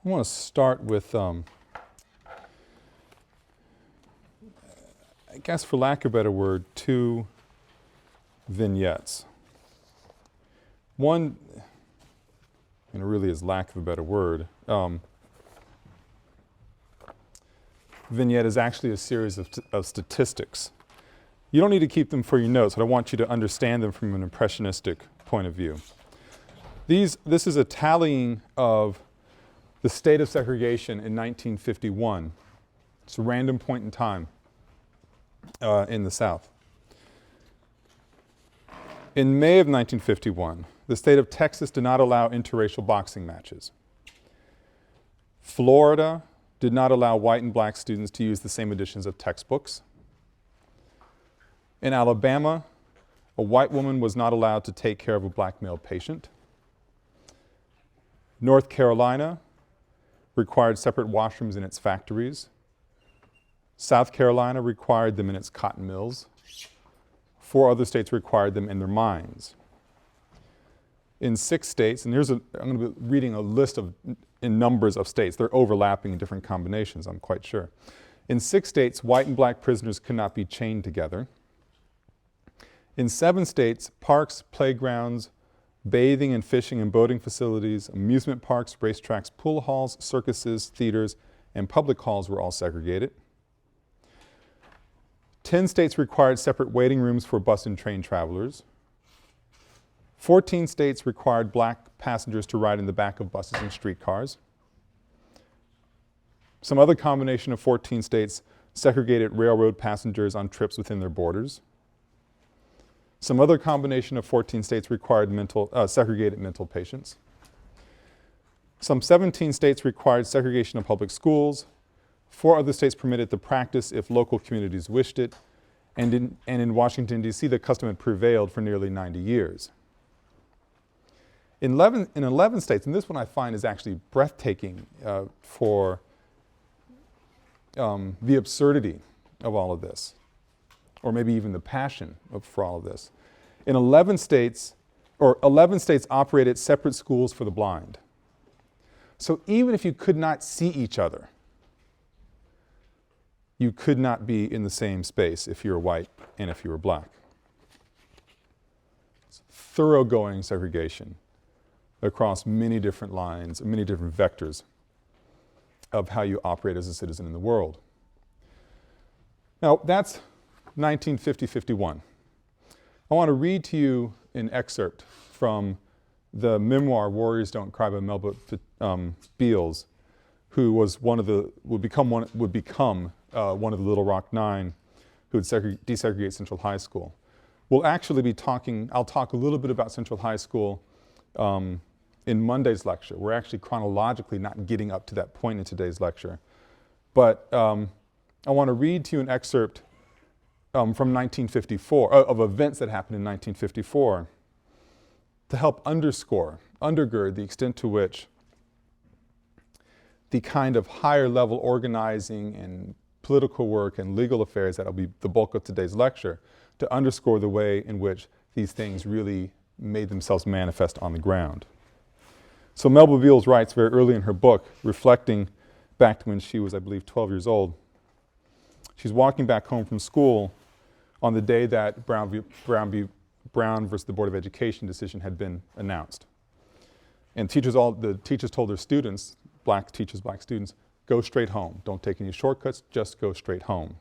I want to start with, I guess for lack of a better word, two vignettes. One, and it really is lack of a better word, vignette is actually a series of statistics. You don't need to keep them for your notes, but I want you to understand them from an impressionistic point of view. This is a tallying of the state of segregation in 1951. It's a random point in time in the South. In May of 1951, the state of Texas did not allow interracial boxing matches. Florida did not allow white and black students to use the same editions of textbooks. In Alabama, a white woman was not allowed to take care of a black male patient. North Carolina required separate washrooms in its factories. South Carolina required them in its cotton mills. 4 other states required them in their mines. In 6 states, and I'm going to be reading a list in numbers of states. They're overlapping in different combinations, I'm quite sure. In 6 states, white and black prisoners could not be chained together. In 7 states, parks, playgrounds, bathing and fishing and boating facilities, amusement parks, racetracks, pool halls, circuses, theaters, and public halls were all segregated. 10 states required separate waiting rooms for bus and train travelers. 14 states required black passengers to ride in the back of buses and streetcars. Some other combination of 14 states segregated railroad passengers on trips within their borders. Some other combination of 14 states required segregated mental patients. Some 17 states required segregation of public schools. 4 other states permitted the practice if local communities wished it. And in Washington, D.C., the custom had prevailed for nearly 90 years. In 11 states, and this one I find is actually breathtaking for the absurdity of all of this, or maybe even the passion for all of this. In 11 states operated separate schools for the blind. So even if you could not see each other, you could not be in the same space if you were white and if you were black. It's thoroughgoing segregation across many different lines, many different vectors of how you operate as a citizen in the world. Now, that's 1950-51. I want to read to you an excerpt from the memoir "Warriors Don't Cry" by Melba Beals, who was would become one of the Little Rock Nine who would desegregate Central High School. I'll talk a little bit about Central High School in Monday's lecture. We're actually chronologically not getting up to that point in today's lecture. But I want to read to you an excerpt from 1954, of events that happened in 1954, to help undergird the extent to which the kind of higher level organizing and political work and legal affairs that will be the bulk of today's lecture, to underscore the way in which these things really made themselves manifest on the ground. So Melba Beals writes very early in her book, reflecting back to when she was, I believe, 12 years old. She's walking back home from school on the day that Brown versus the Board of Education decision had been announced. And the teachers told their students, black teachers, black students, go straight home. Don't take any shortcuts, just go straight home.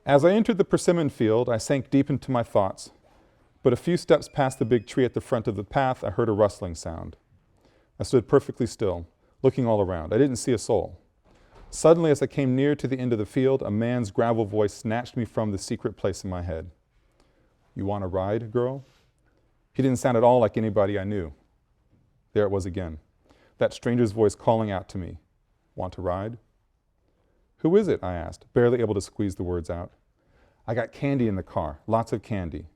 As I entered the persimmon field, I sank deep into my thoughts. But a few steps past the big tree at the front of the path, I heard a rustling sound. I stood perfectly still, looking all around. I didn't see a soul. Suddenly, as I came near to the end of the field, a man's gravel voice snatched me from the secret place in my head. You want to ride, girl? He didn't sound at all like anybody I knew. There it was again. That stranger's voice calling out to me. Want to ride? Who is it? I asked, barely able to squeeze the words out. I got candy in the car, lots of candy.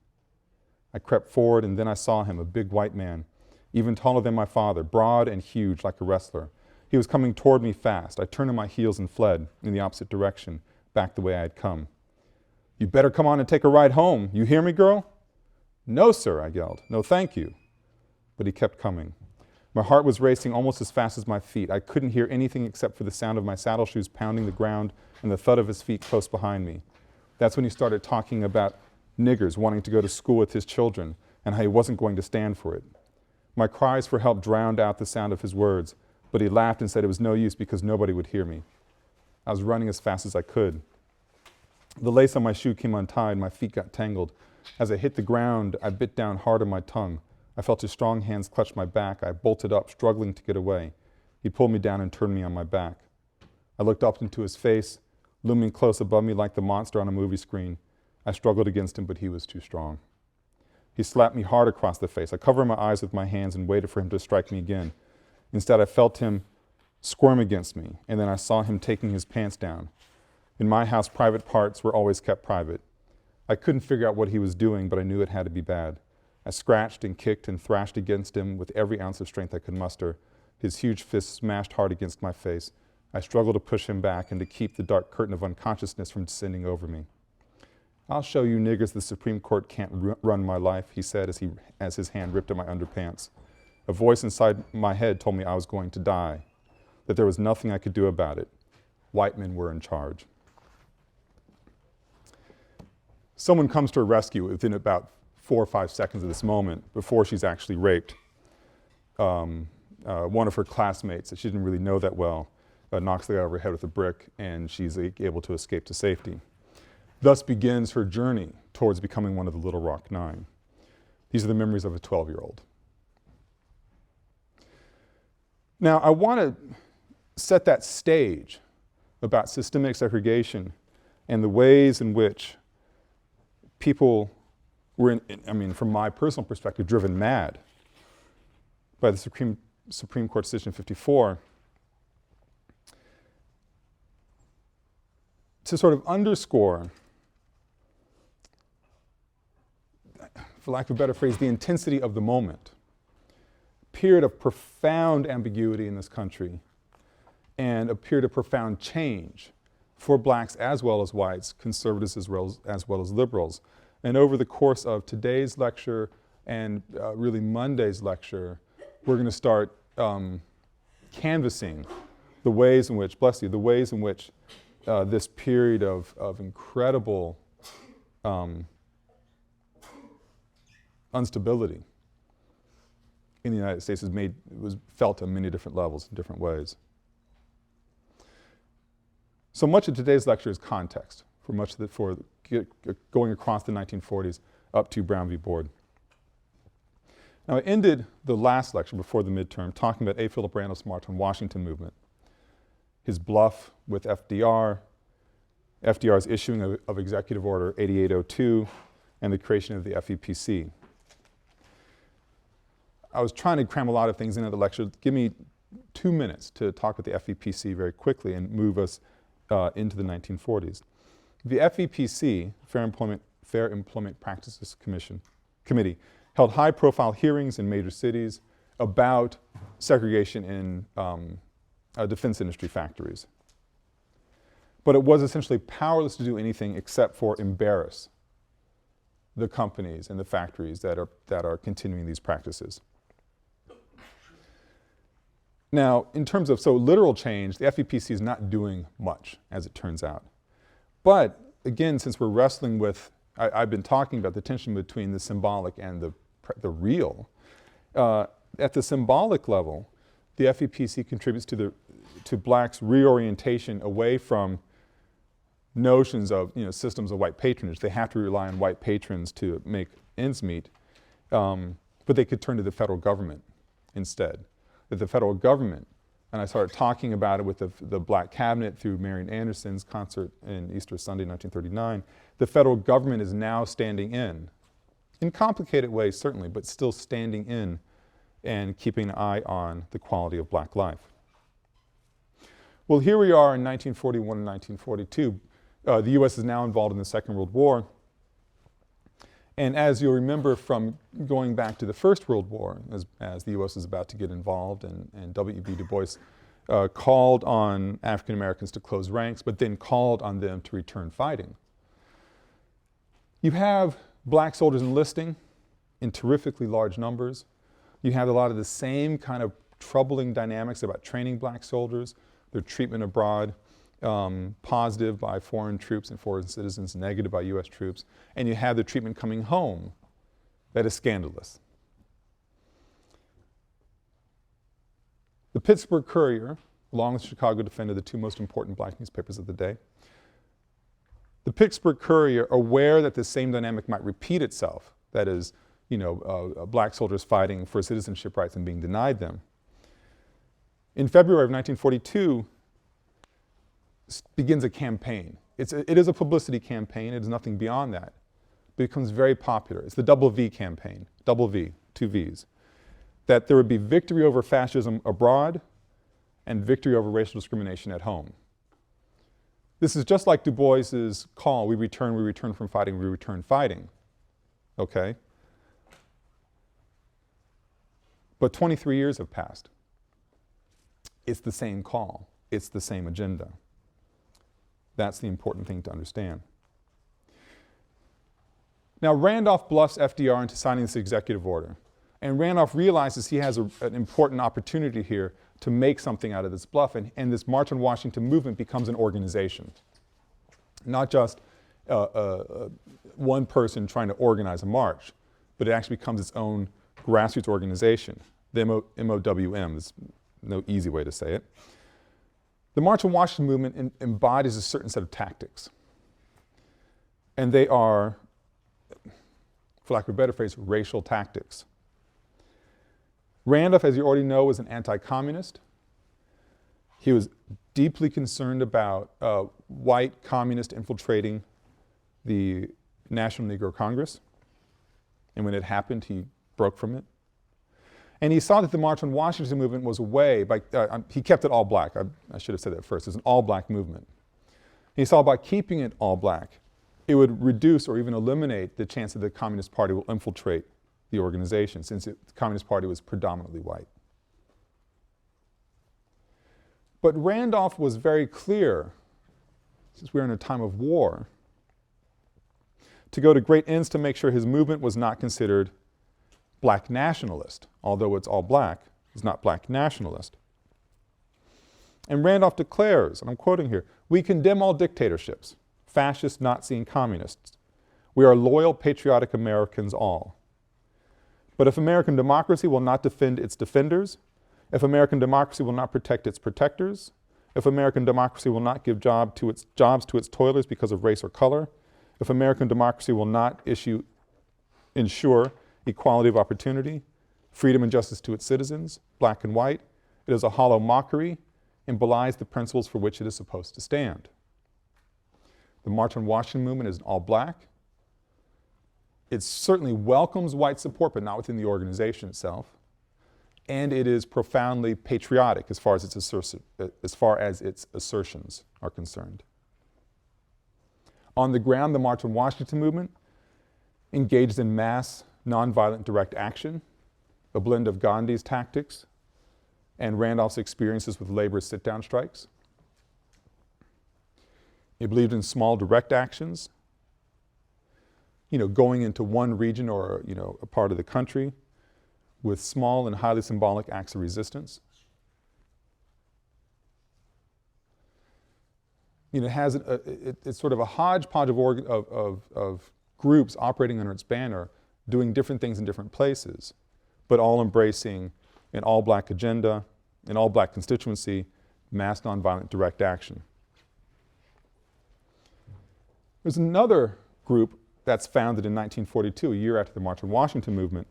I crept forward and then I saw him, a big white man, even taller than my father, broad and huge like a wrestler. He was coming toward me fast. I turned on my heels and fled in the opposite direction, back the way I had come. You better come on and take a ride home. You hear me, girl? No, sir, I yelled. No, thank you. But he kept coming. My heart was racing almost as fast as my feet. I couldn't hear anything except for the sound of my saddle shoes pounding the ground and the thud of his feet close behind me. That's when he started talking about niggers wanting to go to school with his children and how he wasn't going to stand for it. My cries for help drowned out the sound of his words, but he laughed and said it was no use because nobody would hear me. I was running as fast as I could. The lace on my shoe came untied, my feet got tangled. As I hit the ground, I bit down hard on my tongue. I felt his strong hands clutch my back. I bolted up, struggling to get away. He pulled me down and turned me on my back. I looked up into his face, looming close above me like the monster on a movie screen. I struggled against him, but he was too strong. He slapped me hard across the face. I covered my eyes with my hands and waited for him to strike me again. Instead, I felt him squirm against me, and then I saw him taking his pants down. In my house, private parts were always kept private. I couldn't figure out what he was doing, but I knew it had to be bad. I scratched and kicked and thrashed against him with every ounce of strength I could muster. His huge fist smashed hard against my face. I struggled to push him back and to keep the dark curtain of unconsciousness from descending over me. I'll show you niggers the Supreme Court can't run my life, he said as his hand ripped at my underpants. A voice inside my head told me I was going to die, that there was nothing I could do about it. White men were in charge. Someone comes to her rescue within about 4 or 5 seconds of this moment before she's actually raped. One of her classmates that she didn't really know that well knocks the guy over her head with a brick, and she's able to escape to safety. Thus begins her journey towards becoming one of the Little Rock Nine. These are the memories of a 12-year-old. Now, I want to set that stage about systemic segregation and the ways in which people were, from my personal perspective, driven mad by the Supreme Court decision 54 to sort of underscore, for lack of a better phrase, the intensity of the moment. Period of profound ambiguity in this country and a period of profound change for blacks as well as whites, conservatives as well as liberals. And over the course of today's lecture and really Monday's lecture, we're going to start canvassing the ways in which, bless you, the ways in which this period of incredible instability in the United States was felt on many different levels in different ways. So much of today's lecture is context for going across the 1940s up to Brown v. Board. Now, I ended the last lecture before the midterm talking about A. Philip Randolph's March on Washington movement, his bluff with FDR, FDR's issuing of Executive Order 8802, and the creation of the FPPC. I was trying to cram a lot of things into the lecture. Give me 2 minutes to talk about the FPPC very quickly and move us into the 1940s. The FPPC, Fair Employment Practices Committee, held high-profile hearings in major cities about segregation in defense industry factories. But it was essentially powerless to do anything except for embarrass the companies and the factories that are continuing these practices. Now, in terms of literal change, the FPPC is not doing much, as it turns out. But again, since we're wrestling with, I've been talking about the tension between the symbolic and the real. At the symbolic level, the FPPC contributes to blacks' reorientation away from notions of systems of white patronage. They have to rely on white patrons to make ends meet, but they could turn to the federal government instead. That the federal government, and I started talking about it with the Black Cabinet through Marian Anderson's concert in Easter Sunday, 1939, the federal government is now standing in complicated ways certainly, but still standing in and keeping an eye on the quality of black life. Well, here we are in 1941 and 1942. The U.S. is now involved in the Second World War. And as you'll remember from going back to the First World War, as the U.S. is about to get involved, and W.B. Du Bois called on African Americans to close ranks, but then called on them to return fighting. You have black soldiers enlisting in terrifically large numbers, You have a lot of the same kind of troubling dynamics about training black soldiers, their treatment abroad, positive by foreign troops and foreign citizens, negative by US troops, and you have the treatment coming home that is scandalous. The Pittsburgh Courier, along with the Chicago Defender, the two most important black newspapers of the day. The Pittsburgh Courier, aware that this same dynamic might repeat itself, that is, black soldiers fighting for citizenship rights and being denied them. In February of 1942, begins a campaign. It is a publicity campaign, it is nothing beyond that. But it becomes very popular. It's the double V campaign, double V, two Vs. That there would be victory over fascism abroad and victory over racial discrimination at home. This is just like Du Bois's call, we return from fighting, we return fighting, okay? But 23 years have passed. It's the same call, it's the same agenda. That's the important thing to understand. Now, Randolph bluffs FDR into signing this executive order. And Randolph realizes he has an important opportunity here to make something out of this bluff, and this March on Washington movement becomes an organization. Not just one person trying to organize a march, but it actually becomes its own grassroots organization, the MOWM, there's no easy way to say it. The March on Washington movement embodies a certain set of tactics. And they are, for lack of a better phrase, racial tactics. Randolph, as you already know, was an anti-communist. He was deeply concerned about white communists infiltrating the National Negro Congress. And when it happened, he broke from it. And he saw that the March on Washington movement was a way, he kept it all black. I should have said that first. It was an all black movement. He saw by keeping it all black, it would reduce or even eliminate the chance that the Communist Party will infiltrate the organization, since the Communist Party was predominantly white. But Randolph was very clear, since we're in a time of war, to go to great ends to make sure his movement was not considered black nationalist, although it's all black, it's not black nationalist. And Randolph declares, and I'm quoting here, "We condemn all dictatorships, fascist, Nazi, and communists. We are loyal, patriotic Americans all. But if American democracy will not defend its defenders, if American democracy will not protect its protectors, if American democracy will not give jobs to its toilers because of race or color, if American democracy will not ensure equality of opportunity, freedom and justice to its citizens, black and white, it is a hollow mockery and belies the principles for which it is supposed to stand." The March on Washington movement is all black. It certainly welcomes white support, but not within the organization itself. And it is profoundly patriotic as far as its assertions are concerned. On the ground, the March on Washington movement engaged in mass, nonviolent direct action, a blend of Gandhi's tactics and Randolph's experiences with labor sit-down strikes. He believed in small direct actions, going into one region or, a part of the country with small and highly symbolic acts of resistance. It's sort of a hodgepodge of groups operating under its banner, doing different things in different places, but all embracing an all-black agenda, an all-black constituency, mass nonviolent direct action. There's another group that's founded in 1942, a year after the March on Washington movement,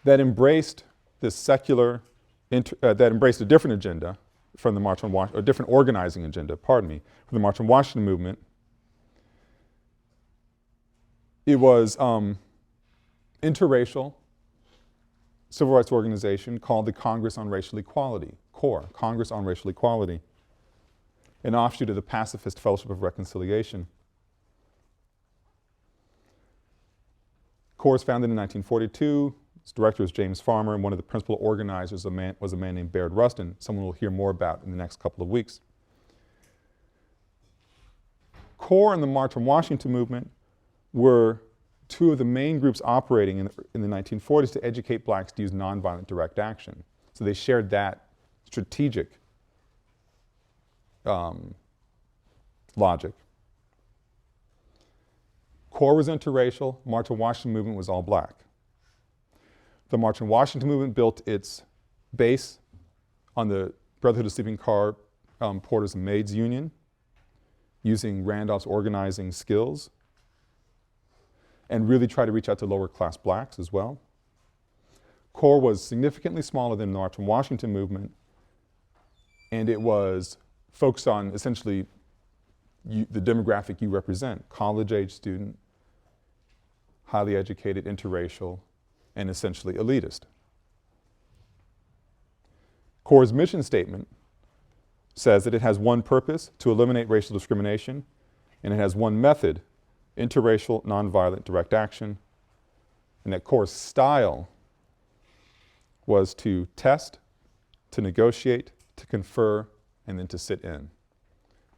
that embraced this secular, that embraced a different agenda from the March on Washington, a different organizing agenda, from the March on Washington movement. It was interracial civil rights organization called the Congress on Racial Equality, CORE, Congress on Racial Equality, an offshoot of the Pacifist Fellowship of Reconciliation. CORE was founded in 1942. Its director was James Farmer, and one of the principal organizers was a man named Baird Rustin, someone we'll hear more about in the next couple of weeks. CORE and the March on Washington movement were two of the main groups operating in the 1940s to educate blacks to use nonviolent direct action. So they shared that strategic logic. CORE was interracial, March on Washington movement was all black. The March on Washington movement built its base on the Brotherhood of Sleeping Car Porters and Maids Union, using Randolph's organizing skills, and really try to reach out to lower class blacks as well. CORE was significantly smaller than the March on Washington movement, and it was focused on essentially the demographic you represent, college-age student, highly educated, interracial, and essentially elitist. CORE's mission statement says that it has one purpose, to eliminate racial discrimination, and it has one method, interracial, nonviolent, direct action, and that CORE's style was to test, to negotiate, to confer, and then to sit in.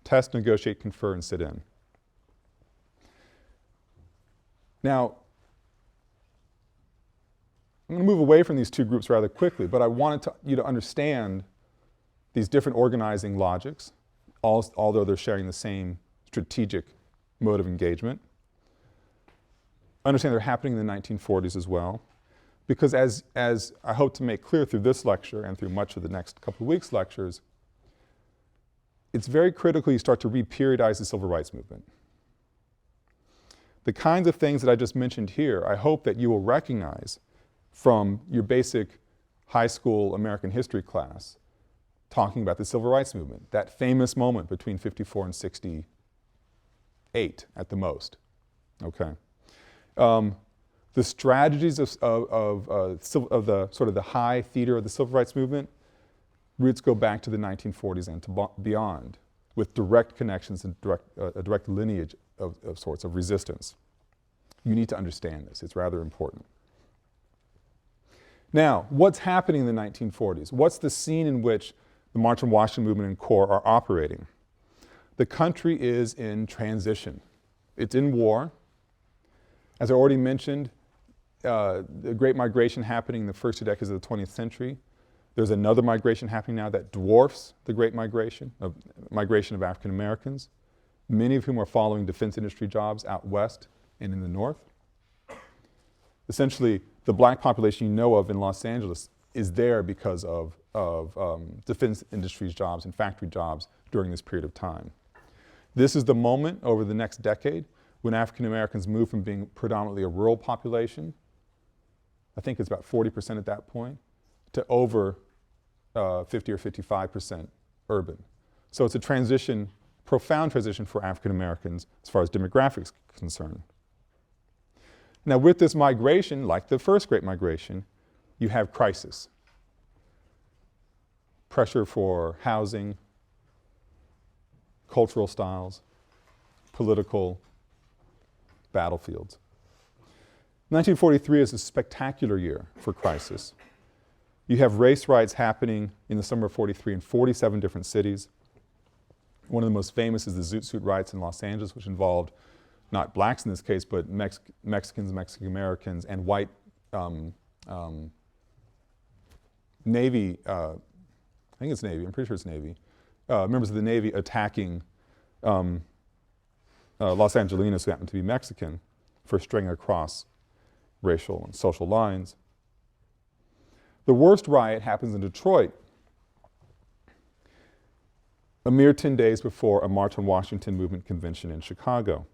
Test, negotiate, confer, and sit in. Now, I'm going to move away from these two groups rather quickly, but I wanted you to understand these different organizing logics, although they're sharing the same strategic mode of engagement. Understand they're happening in the 1940s as well, because as I hope to make clear through this lecture and through much of the next couple of weeks' lectures, it's very critical you start to re-periodize the civil rights movement. The kinds of things that I just mentioned here, I hope that you will recognize from your basic high school American history class talking about the civil rights movement, that famous moment between 54 and 68 at the most, okay? The strategies of the sort of the high theater of the civil rights movement, roots go back to the 1940s and to beyond, with direct connections and a direct lineage of sorts of resistance. You need to understand this, it's rather important. Now, what's happening in the 1940s? What's the scene in which the March on Washington movement and CORE are operating? The country is in transition. It's in war. As I already mentioned, the Great Migration happening in the first 2 decades of the 20th century. There's another migration happening now that dwarfs the Great Migration of African Americans, many of whom are following defense industry jobs out west and in the north. Essentially, the black population you know of in Los Angeles is there because of defense industries jobs and factory jobs during this period of time. This is the moment over the next decade when African Americans move from being predominantly a rural population, I think it's about 40% at that point, to over 50 or 55% urban. So it's a transition, profound transition for African Americans as far as demographics are concerned. Now with this migration, like the first Great Migration, you have crisis. Pressure for housing, cultural styles, political battlefields. 1943 is a spectacular year for crisis. You have race riots happening in the summer of '43 in 47 different cities. One of the most famous is the Zoot Suit riots in Los Angeles, which involved not blacks in this case, but Mexicans, Mexican Americans, and white Navy, I think it's Navy, I'm pretty sure it's Navy, members of the Navy attacking Los Angelinos who happened to be Mexican for straying across racial and social lines. The worst riot happens in Detroit a mere 10 days before a March on Washington movement convention in Chicago.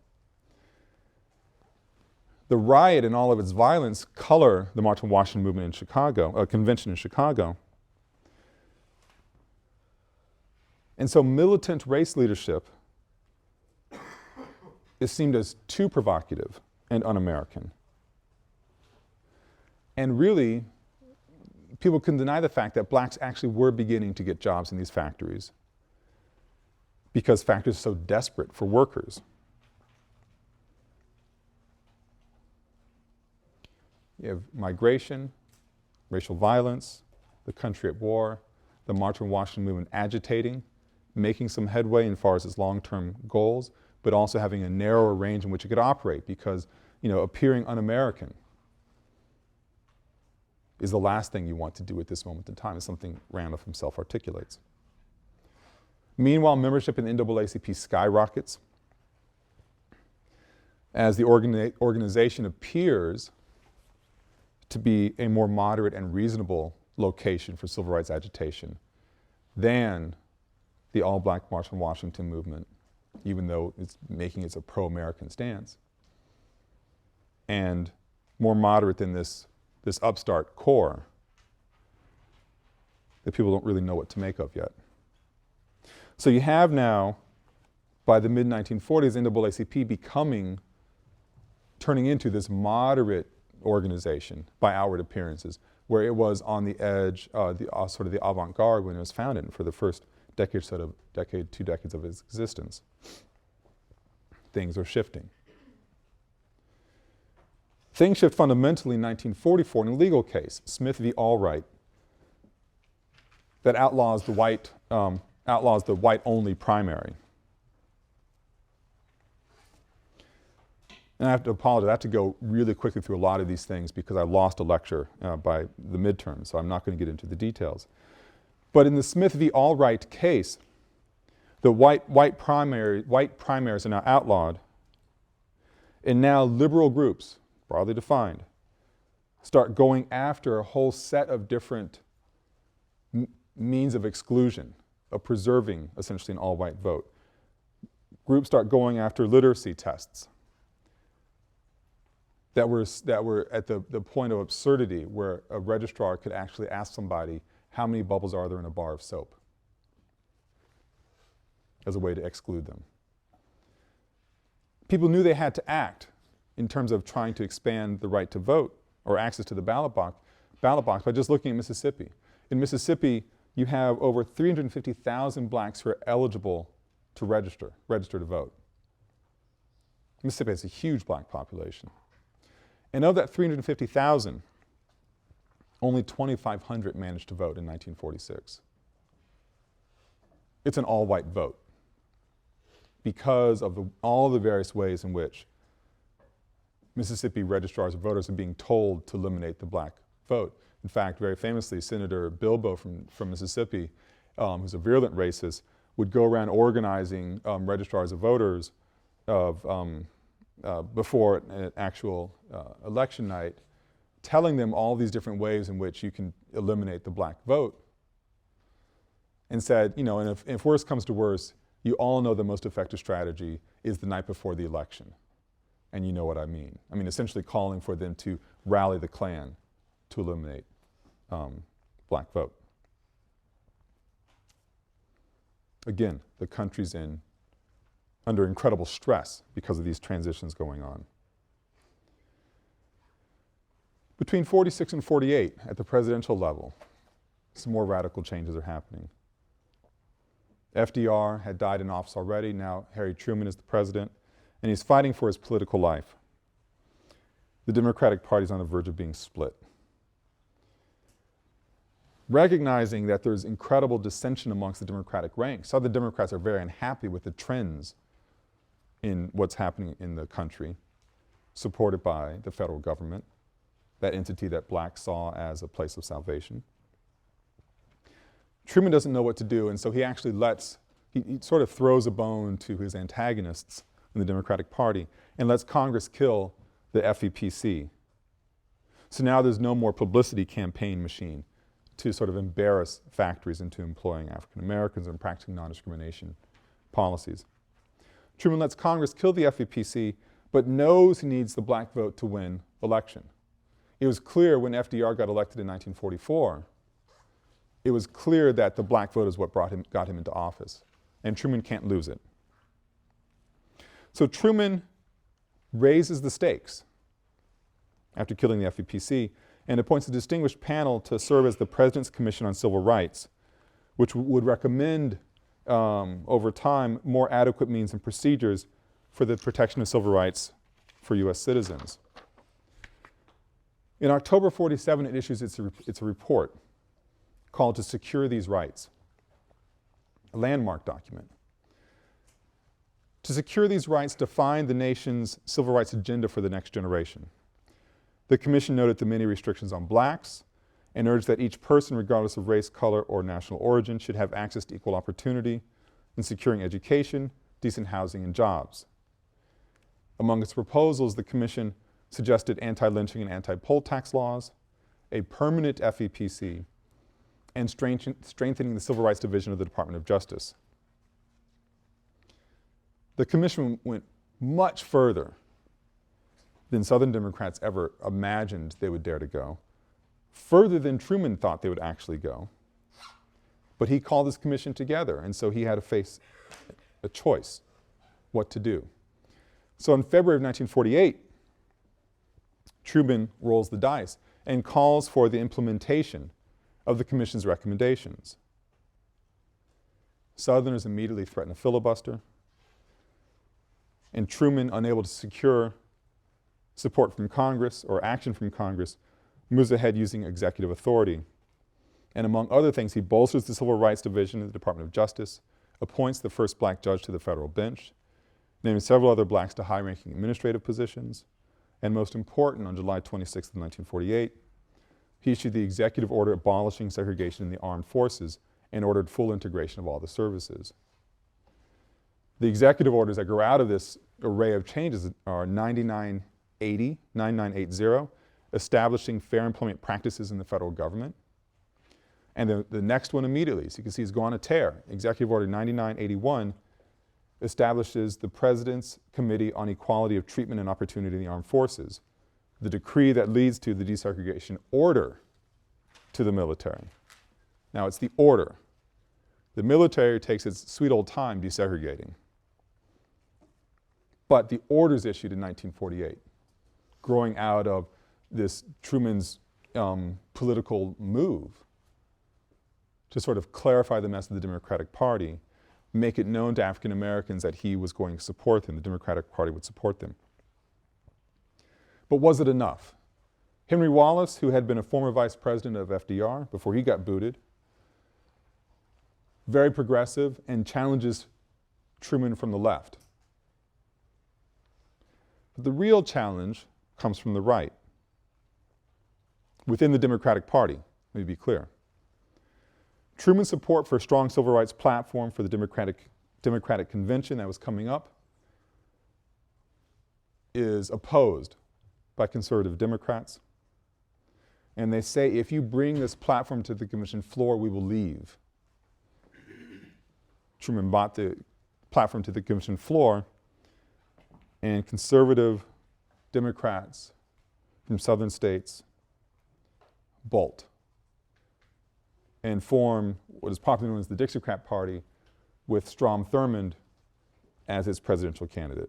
The riot and all of its violence color the March on Washington movement in Chicago, convention in Chicago. And so militant race leadership is seen as too provocative and un-American. And really, people can deny the fact that blacks actually were beginning to get jobs in these factories because factories are so desperate for workers. You have migration, racial violence, the country at war, the March on Washington movement agitating, making some headway as far as its long-term goals, but also having a narrower range in which it could operate because appearing un-American is the last thing you want to do at this moment in time. It's something Randolph himself articulates. Meanwhile, membership in the NAACP skyrockets as the organization appears to be a more moderate and reasonable location for civil rights agitation than the all-black March on Washington movement, even though it's making it a pro-American stance, and more moderate than this upstart core that people don't really know what to make of yet. So you have now, by the mid-1940s, NAACP turning into this moderate organization by outward appearances, where it was on the edge, sort of the avant-garde when it was founded for the first two decades of its existence. Things are shifting. Things shift fundamentally in 1944 in a legal case, Smith v. Allwright, that outlaws the white-only primary. And I have to apologize, I have to go really quickly through a lot of these things because I lost a lecture by the midterm, so I'm not going to get into the details. But in the Smith v. Allwright case, the white primaries are now outlawed, and now liberal groups, broadly defined, start going after a whole set of different means of exclusion, of preserving essentially an all-white vote. Groups start going after literacy tests that were at the point of absurdity, where a registrar could actually ask somebody, how many bubbles are there in a bar of soap, as a way to exclude them. People knew they had to act in terms of trying to expand the right to vote or access to the ballot box by just looking at Mississippi. In Mississippi, you have over 350,000 blacks who are eligible to register to vote. Mississippi has a huge black population. And of that 350,000, only 2,500 managed to vote in 1946. It's an all-white vote because of all the various ways in which Mississippi registrars of voters are being told to eliminate the black vote. In fact, very famously, Senator Bilbo from Mississippi, who's a virulent racist, would go around organizing registrars of voters before an actual election night, telling them all these different ways in which you can eliminate the black vote, and said, and if worse comes to worse, you all know the most effective strategy is the night before the election. And you know what I mean. I mean, essentially calling for them to rally the Klan to eliminate black vote. Again, the country's under incredible stress because of these transitions going on. Between 46 and 48, at the presidential level, some more radical changes are happening. FDR had died in office already. Now Harry Truman is the president, and he's fighting for his political life. The Democratic Party is on the verge of being split. Recognizing that there's incredible dissension amongst the Democratic ranks, some of the Democrats are very unhappy with the trends in what's happening in the country, supported by the federal government, that entity that blacks saw as a place of salvation. Truman doesn't know what to do, and so he actually he sort of throws a bone to his antagonists in the Democratic Party and lets Congress kill the FPPC. So now there's no more publicity campaign machine to sort of embarrass factories into employing African Americans and practicing non-discrimination policies. Truman lets Congress kill the FPPC, but knows he needs the black vote to win election. It was clear when FDR got elected in 1944, it was clear that the black vote is what got him into office, and Truman can't lose it. So Truman raises the stakes after killing the FPPC and appoints a distinguished panel to serve as the President's Commission on Civil Rights, which would recommend over time more adequate means and procedures for the protection of civil rights for U.S. citizens. In October 47, it issues its report called To Secure These Rights, a landmark document. To secure these rights defined the nation's civil rights agenda for the next generation. The Commission noted the many restrictions on blacks and urged that each person, regardless of race, color, or national origin, should have access to equal opportunity in securing education, decent housing, and jobs. Among its proposals, the Commission suggested anti-lynching and anti-poll tax laws, a permanent FPPC, and strengthening the Civil Rights Division of the Department of Justice. The Commission went much further than Southern Democrats ever imagined they would dare to go, further than Truman thought they would actually go. But he called this commission together, and so he had to face a choice, what to do. So in February of 1948, Truman rolls the dice and calls for the implementation of the commission's recommendations. Southerners immediately threaten a filibuster, and Truman, unable to secure support from Congress or action from Congress, moves ahead using executive authority. And among other things, he bolsters the Civil Rights Division of the Department of Justice, appoints the first black judge to the federal bench, naming several other blacks to high-ranking administrative positions, and most important, on July 26, 1948, he issued the executive order abolishing segregation in the armed forces and ordered full integration of all the services. The executive orders that grow out of this array of changes are 9980, establishing fair employment practices in the federal government. And the next one immediately, so you can see he's gone a tear. Executive Order 9981 establishes the President's Committee on Equality of Treatment and Opportunity in the Armed Forces, the decree that leads to the desegregation order to the military. Now it's the order. The military takes its sweet old time desegregating. But the orders issued in 1948, growing out of this Truman's political move to sort of clarify the mess of the Democratic Party, make it known to African Americans that he was going to support them, the Democratic Party would support them. But was it enough? Henry Wallace, who had been a former vice president of FDR before he got booted, very progressive and challenges Truman from the left. But the real challenge comes from the right, within the Democratic Party, let me be clear. Truman's support for a strong civil rights platform for the Democratic Convention that was coming up is opposed by conservative Democrats. And they say, if you bring this platform to the convention floor, we will leave. Truman brought the platform to the convention floor, and conservative Democrats from southern states bolt and form what is popularly known as the Dixiecrat Party, with Strom Thurmond as its presidential candidate.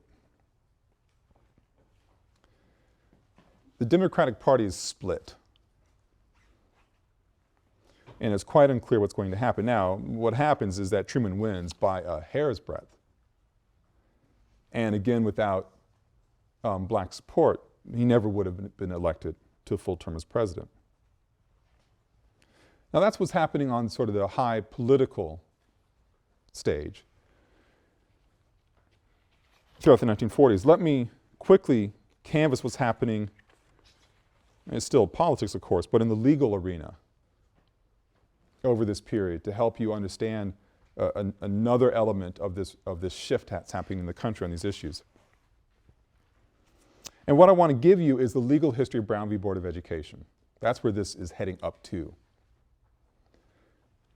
The Democratic Party is split, and it's quite unclear what's going to happen. Now, what happens is that Truman wins by a hair's breadth, and again, without black support, he never would have been elected to a full term as president. Now that's what's happening on sort of the high political stage throughout the 1940s. Let me quickly canvass what's happening, and it's still politics of course, but in the legal arena over this period to help you understand another element of this shift that's happening in the country on these issues. And what I want to give you is the legal history of Brown v. Board of Education. That's where this is heading up to.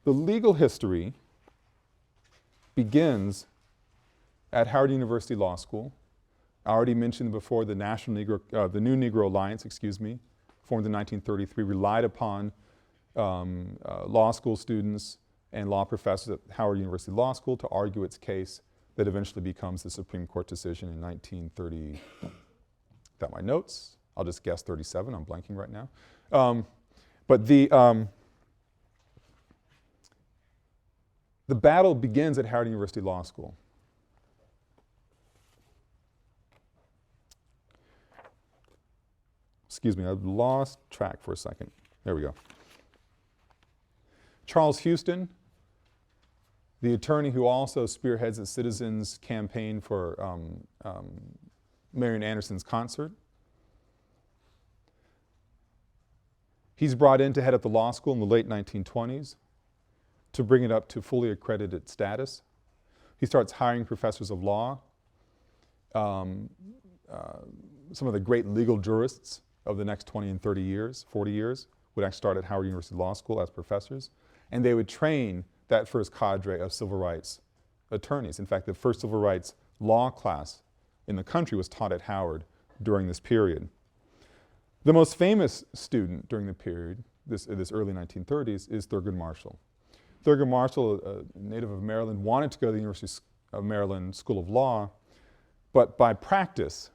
The legal history begins at Howard University Law School. I already mentioned before the New Negro Alliance, formed in 1933, relied upon law school students and law professors at Howard University Law School to argue its case that eventually becomes the Supreme Court decision in 1930. Got my notes. I'll just guess 37. I'm blanking right now. But the battle begins at Howard University Law School. Excuse me, I've lost track for a second. There we go. Charles Houston, the attorney who also spearheads the Citizens campaign for Marian Anderson's concert. He's brought in to head up the law school in the late 1920s to bring it up to fully accredited status. He starts hiring professors of law. Some of the great legal jurists of the next 20 and 30 years, 40 years, would actually start at Howard University Law School as professors. And they would train that first cadre of civil rights attorneys. In fact, the first civil rights law class in the country was taught at Howard during this period. The most famous student during the period, this early 1930s, is Thurgood Marshall. Thurgood Marshall, a native of Maryland, wanted to go to the University of Maryland School of Law, but by practice,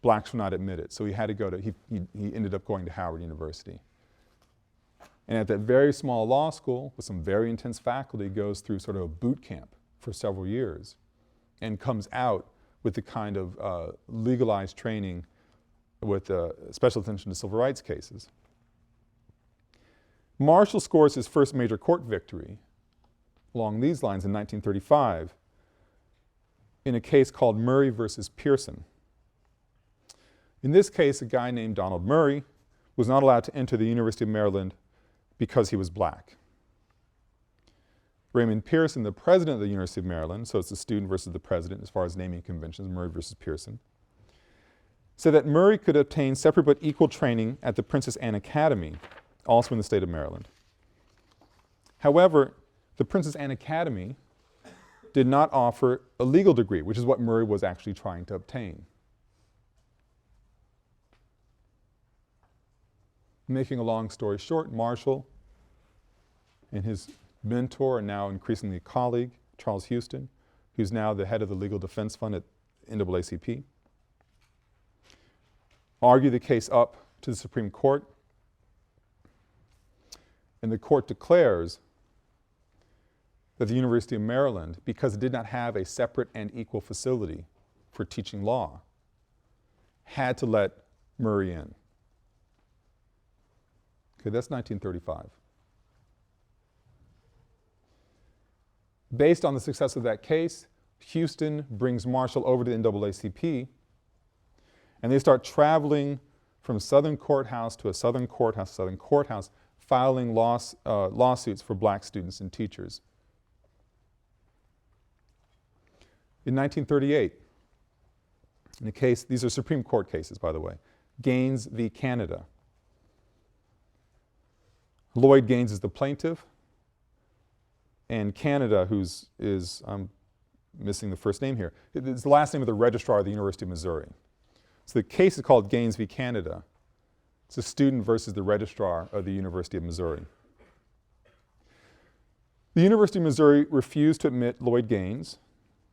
blacks were not admitted. So he had to go to, he ended up going to Howard University. And at that very small law school, with some very intense faculty, goes through sort of a boot camp for several years and comes out with the kind of legalized training with special attention to civil rights cases. Marshall scores his first major court victory along these lines in 1935 in a case called Murray versus Pearson. In this case, a guy named Donald Murray was not allowed to enter the University of Maryland because he was black. Raymond Pearson, the president of the University of Maryland, so it's the student versus the president as far as naming conventions, Murray versus Pearson, said that Murray could obtain separate but equal training at the Princess Anne Academy, also in the state of Maryland. However, the Princess Anne Academy did not offer a legal degree, which is what Murray was actually trying to obtain. Making a long story short, Marshall and his mentor and now increasingly colleague, Charles Houston, who's now the head of the Legal Defense Fund at NAACP, argue the case up to the Supreme Court, and the court declares that the University of Maryland, because it did not have a separate and equal facility for teaching law, had to let Murray in. Okay, that's 1935. Based on the success of that case, Houston brings Marshall over to the NAACP, and they start traveling from southern courthouse to a southern courthouse, filing lawsuits for black students and teachers. In 1938, in a case, these are Supreme Court cases, by the way, Gaines v. Canada. Lloyd Gaines is the plaintiff, and Canada, I'm missing the first name here, it's the last name of the registrar of the University of Missouri. So the case is called Gaines v. Canada. It's a student versus the registrar of the University of Missouri. The University of Missouri refused to admit Lloyd Gaines,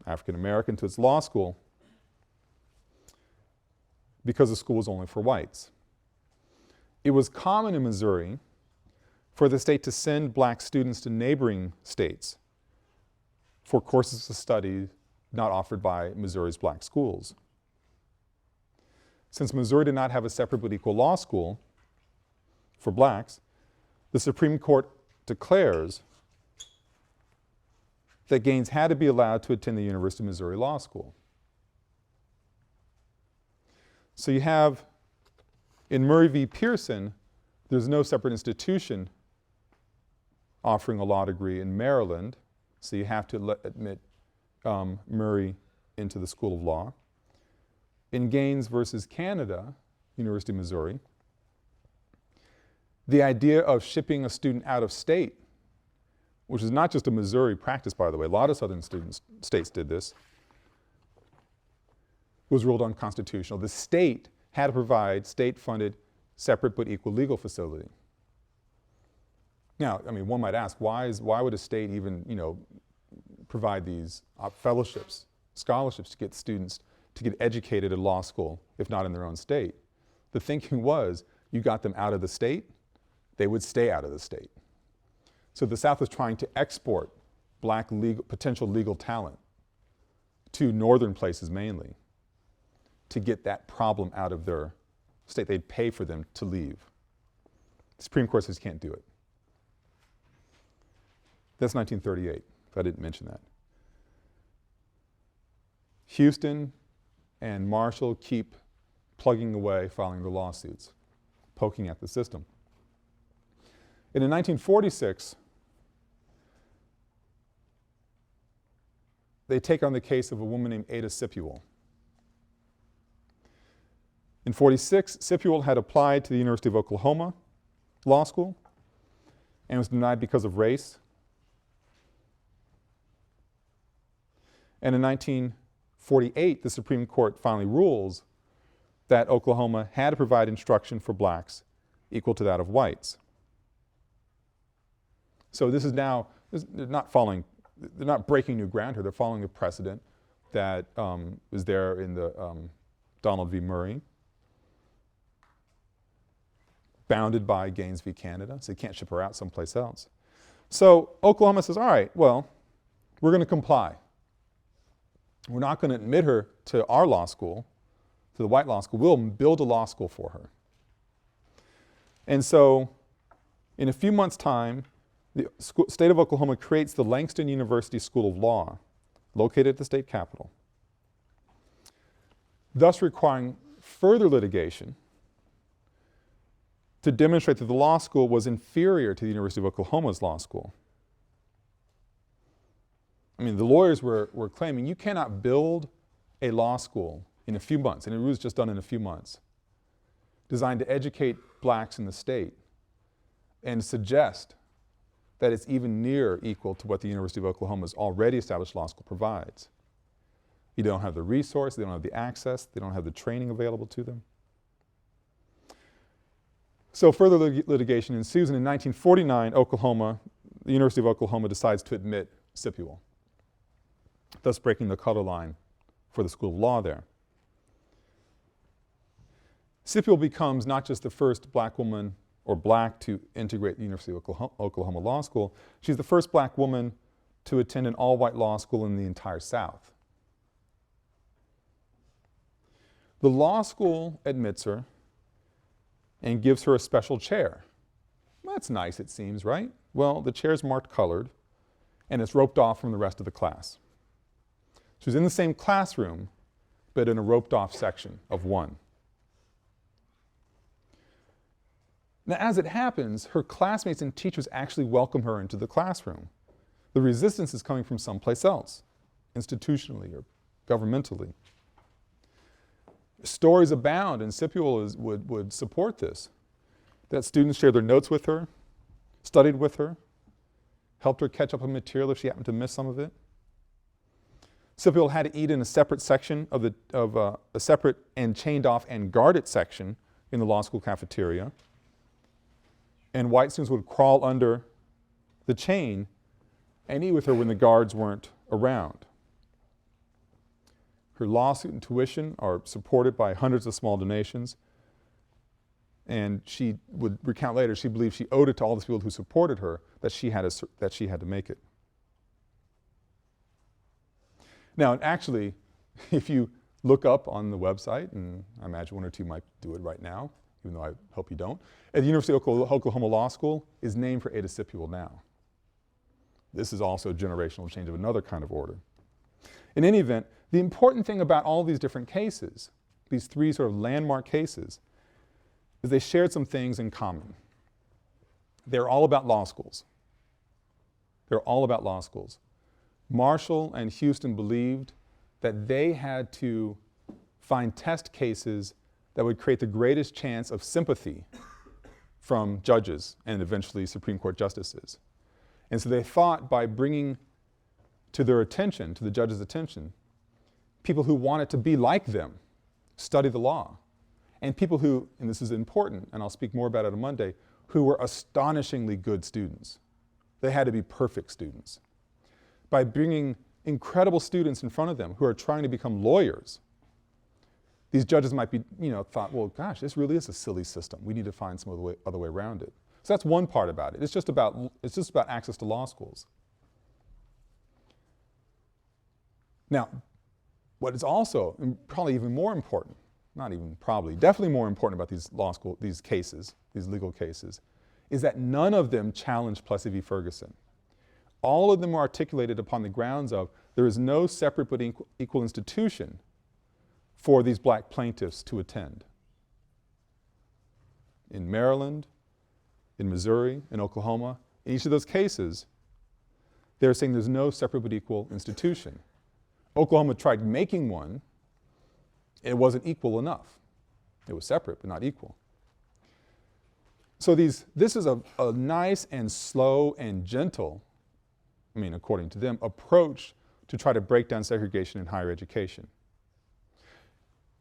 African American, to its law school because the school was only for whites. It was common in Missouri for the state to send black students to neighboring states for courses of study not offered by Missouri's black schools. Since Missouri did not have a separate but equal law school for blacks, the Supreme Court declares that Gaines had to be allowed to attend the University of Missouri Law School. So you have, in Murray v. Pearson, there's no separate institution offering a law degree in Maryland, so you have to admit Murray into the School of Law. In Gaines versus Canada, University of Missouri, the idea of shipping a student out of state, which is not just a Missouri practice, by the way, a lot of southern states did this, was ruled unconstitutional. The state had to provide state-funded, separate but equal legal facility. Now, I mean, one might ask, why would a state even, provide these fellowships, scholarships to get students to get educated at law school, if not in their own state? The thinking was, you got them out of the state, they would stay out of the state. So the South was trying to export black potential legal talent to northern places mainly to get that problem out of their state. They'd pay for them to leave. The Supreme Court says you can't do it. That's 1938. I didn't mention that. Houston and Marshall keep plugging away, filing the lawsuits, poking at the system. And in 1946, they take on the case of a woman named Ada Sipuel. In 46, Sipuel had applied to the University of Oklahoma Law School and was denied because of race. And in 1948, the Supreme Court finally rules that Oklahoma had to provide instruction for blacks equal to that of whites. So this is now, they're not breaking new ground here, they're following the precedent that was there in the Donald v. Murray, bounded by Gaines v. Canada, so you can't ship her out someplace else. So Oklahoma says, all right, well, we're going to comply. We're not going to admit her to our law school, to the white law school. We'll build a law school for her. And so in a few months' time, the state of Oklahoma creates the Langston University School of Law, located at the state capitol, thus requiring further litigation to demonstrate that the law school was inferior to the University of Oklahoma's law school. I mean, the lawyers were claiming you cannot build a law school in a few months, and it was just done in a few months, designed to educate blacks in the state and suggest that it's even near equal to what the University of Oklahoma's already established law school provides. You don't have the resource, they don't have the access, they don't have the training available to them. So further litigation ensues, and in 1949, Oklahoma, the University of Oklahoma decides to admit Sipuel, thus breaking the color line for the School of Law there. Sipuel becomes not just the first black woman or black to integrate the University of Oklahoma Law School, she's the first black woman to attend an all-white law school in the entire South. The law school admits her and gives her a special chair. Well, that's nice, it seems, right? Well, the chair's marked colored, and it's roped off from the rest of the class. She's in the same classroom, but in a roped-off section of one. Now, as it happens, her classmates and teachers actually welcome her into the classroom. The resistance is coming from someplace else, institutionally or governmentally. Stories abound, and Sipuel would support this, that students shared their notes with her, studied with her, helped her catch up on material if she happened to miss some of it. Sipuel had to eat in a separate section of a separate and chained off and guarded section in the law school cafeteria. And white students would crawl under the chain and eat with her when the guards weren't around. Her lawsuit and tuition are supported by hundreds of small donations. And she would recount later, she believed she owed it to all these people who supported her that she had to make it. Now, actually, if you look up on the website, and I imagine one or two might do it right now, even though I hope you don't, at the University of Oklahoma Law School is named for Ada Sipuel now. This is also a generational change of another kind of order. In any event, the important thing about all these different cases, these three sort of landmark cases, is they shared some things in common. They're all about law schools. They're all about law schools. Marshall and Houston believed that they had to find test cases that would create the greatest chance of sympathy from judges and eventually Supreme Court justices. And so they thought by bringing to their attention, to the judge's attention, people who wanted to be like them, study the law, and people who, and this is important, and I'll speak more about it on Monday, who were astonishingly good students. They had to be perfect students. By bringing incredible students in front of them who are trying to become lawyers, these judges might be, thought, well, gosh, this really is a silly system. We need to find some other way around it. So that's one part about it. It's just about access to law schools. Now, what is also, and probably even more important, not even probably, definitely more important about these cases, these legal cases, is that none of them challenged Plessy v. Ferguson. all of them were articulated upon the grounds of there is no separate but equal institution for these black plaintiffs to attend. In Maryland, in Missouri, in Oklahoma, in each of those cases, they're saying there's no separate but equal institution. Oklahoma tried making one. It wasn't equal enough. It was separate but not equal. So this is a nice and slow and gentle, I mean according to them, approach to try to break down segregation in higher education.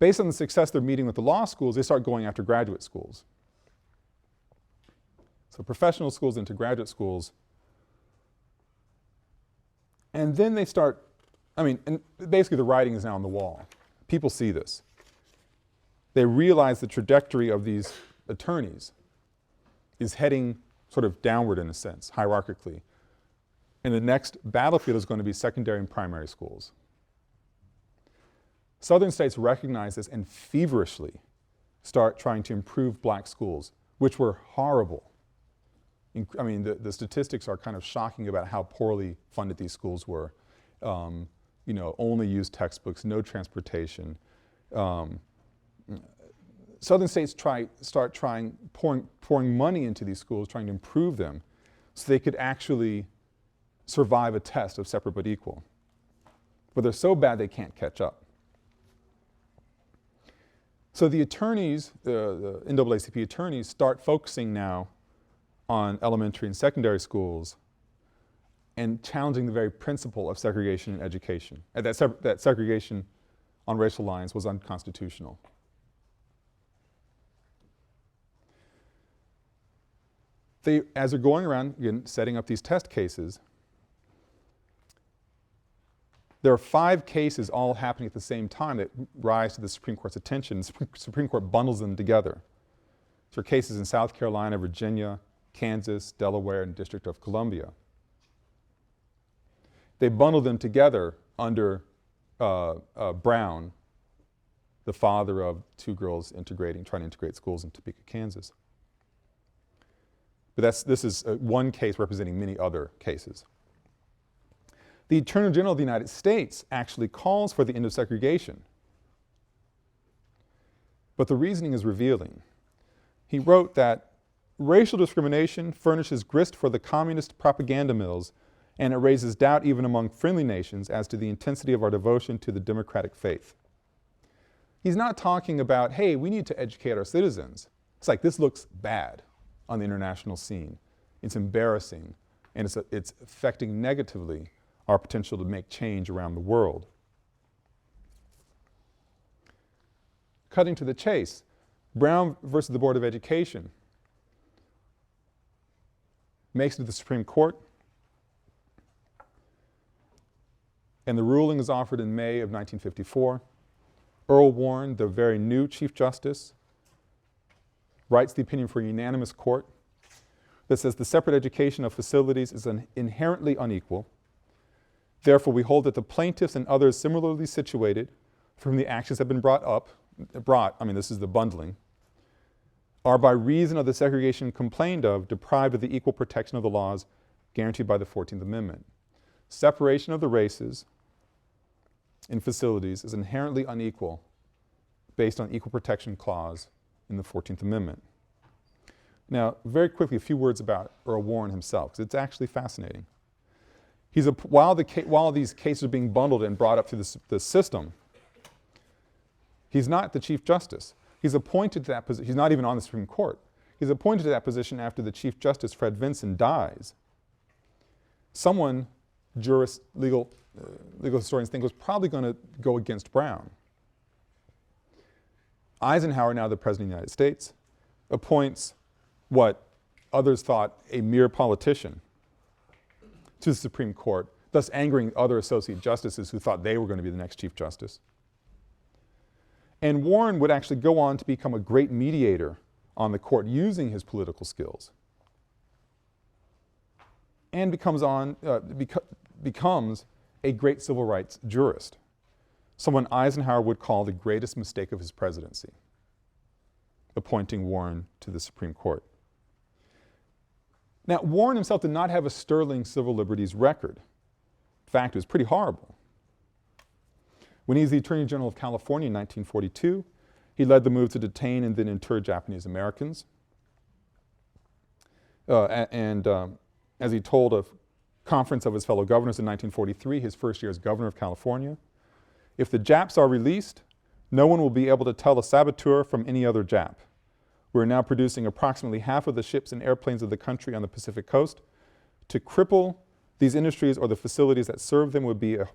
Based on the success they're meeting with the law schools, they start going after graduate schools. So professional schools into graduate schools. And then they start, and basically the writing is now on the wall. People see this. They realize the trajectory of these attorneys is heading sort of downward in a sense, hierarchically. And the next battlefield is going to be secondary and primary schools. Southern states recognize this and feverishly start trying to improve black schools, which were horrible. The statistics are kind of shocking about how poorly funded these schools were. Only used textbooks, no transportation. Southern states start pouring money into these schools, trying to improve them so they could actually survive a test of separate but equal. But they're so bad they can't catch up. So the attorneys, the NAACP attorneys, start focusing now on elementary and secondary schools and challenging the very principle of segregation in education. And that segregation on racial lines was unconstitutional. As they're going around, again, setting up these test cases, there are 5 cases all happening at the same time that rise to the Supreme Court's attention. The Supreme Court bundles them together. There are cases in South Carolina, Virginia, Kansas, Delaware, and District of Columbia. They bundle them together under Brown, the father of 2 girls trying to integrate schools in Topeka, Kansas. But this is one case representing many other cases. The Attorney General of the United States actually calls for the end of segregation. But the reasoning is revealing. He wrote that racial discrimination furnishes grist for the communist propaganda mills, and it raises doubt even among friendly nations as to the intensity of our devotion to the democratic faith. He's not talking about, hey, we need to educate our citizens. It's like, this looks bad on the international scene. It's embarrassing, and it's affecting negatively our potential to make change around the world. Cutting to the chase, Brown versus the Board of Education makes it to the Supreme Court, and the ruling is offered in May of 1954. Earl Warren, the very new Chief Justice, writes the opinion for a unanimous court that says the separate education of facilities is inherently unequal. Therefore, we hold that the plaintiffs and others similarly situated from the actions that have been this is the bundling, are by reason of the segregation complained of deprived of the equal protection of the laws guaranteed by the 14th Amendment. Separation of the races in facilities is inherently unequal based on equal protection clause in the 14th Amendment. Now, very quickly, a few words about Earl Warren himself, because it's actually fascinating. While these cases are being bundled and brought up through the system, he's not the Chief Justice. He's appointed to that position. He's not even on the Supreme Court. He's appointed to that position after the Chief Justice, Fred Vinson, dies. Someone, legal historians think, was probably going to go against Brown. Eisenhower, now the President of the United States, appoints what others thought a mere politician to the Supreme Court, thus angering other associate justices who thought they were going to be the next Chief Justice. And Warren would actually go on to become a great mediator on the court using his political skills, and becomes a great civil rights jurist, someone Eisenhower would call the greatest mistake of his presidency, appointing Warren to the Supreme Court. Now, Warren himself did not have a sterling civil liberties record. In fact, it was pretty horrible. When he was the Attorney General of California in 1942, he led the move to detain and then inter Japanese Americans. As he told a conference of his fellow governors in 1943, his first year as governor of California, if the Japs are released, no one will be able to tell a saboteur from any other Jap. We're now producing approximately half of the ships and airplanes of the country on the Pacific coast. To cripple these industries or the facilities that serve them would be a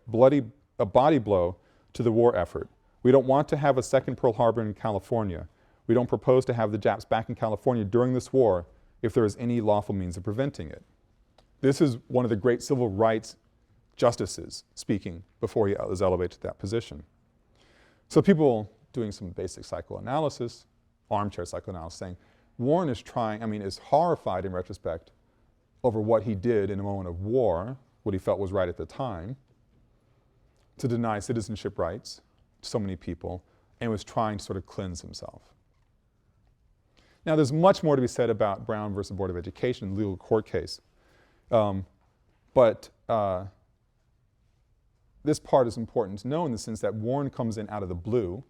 body blow to the war effort. We don't want to have a second Pearl Harbor in California. We don't propose to have the Japs back in California during this war if there is any lawful means of preventing it. This is one of the great civil rights justices speaking before he was elevated to that position. So people doing some basic psychoanalysis, armchair psychoanalysis, saying Warren is is horrified in retrospect over what he did in a moment of war, what he felt was right at the time, to deny citizenship rights to so many people, and was trying to sort of cleanse himself. Now, there's much more to be said about Brown versus Board of Education, the legal court case. This part is important to know in the sense that Warren comes in out of the blue.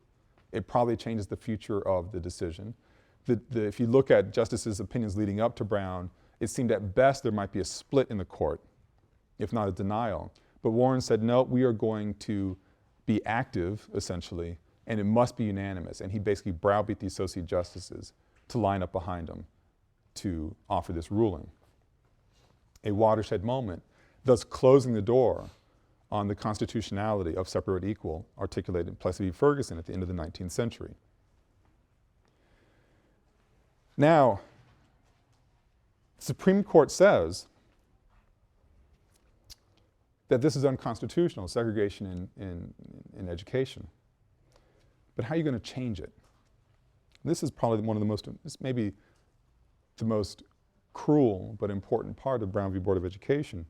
It probably changes the future of the decision. If you look at justices' opinions leading up to Brown, it seemed at best there might be a split in the court, if not a denial. But Warren said, no, we are going to be active, essentially, and it must be unanimous. And he basically browbeat the associate justices to line up behind him to offer this ruling. A watershed moment, thus closing the door on the constitutionality of separate but equal articulated in Plessy v. Ferguson at the end of the 19th century. Now, the Supreme Court says that this is unconstitutional, segregation in education. But how are you going to change it? This is probably one of the most, this may be the most cruel but important part of Brown v. Board of Education,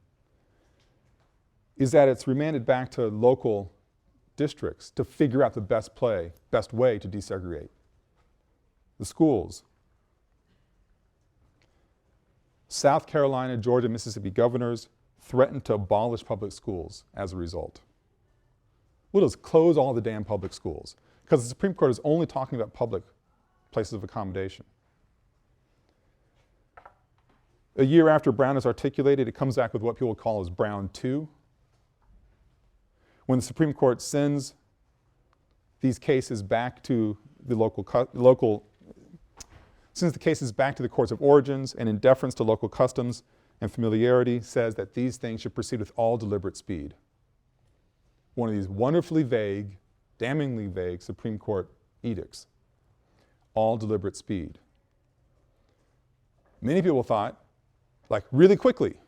is that it's remanded back to local districts to figure out the best way to desegregate the schools. South Carolina, Georgia, Mississippi governors threatened to abolish public schools as a result. We'll just close all the damn public schools, because the Supreme Court is only talking about public places of accommodation. A year after Brown is articulated, it comes back with what people call as Brown 2. When the Supreme Court sends these cases back to the sends the cases back to the courts of origins, and in deference to local customs and familiarity says that these things should proceed with all deliberate speed. One of these wonderfully vague, damningly vague Supreme Court edicts. All deliberate speed. Many people thought, like really quickly.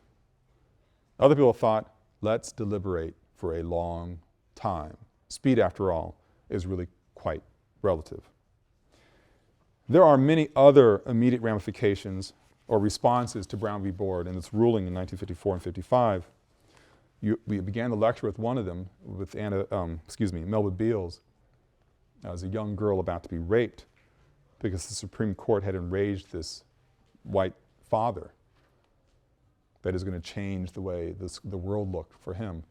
Other people thought, let's deliberate for a long time. Speed, after all, is really quite relative. There are many other immediate ramifications or responses to Brown v. Board and its ruling in 1954 and 55. We began the lecture with one of them, with Melba Beals, as a young girl about to be raped because the Supreme Court had enraged this white father that is going to change the way the world looked for him.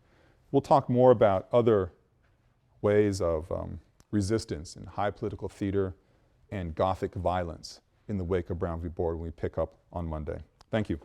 We'll talk more about other ways of resistance in high political theater and Gothic violence in the wake of Brown v. Board when we pick up on Monday. Thank you.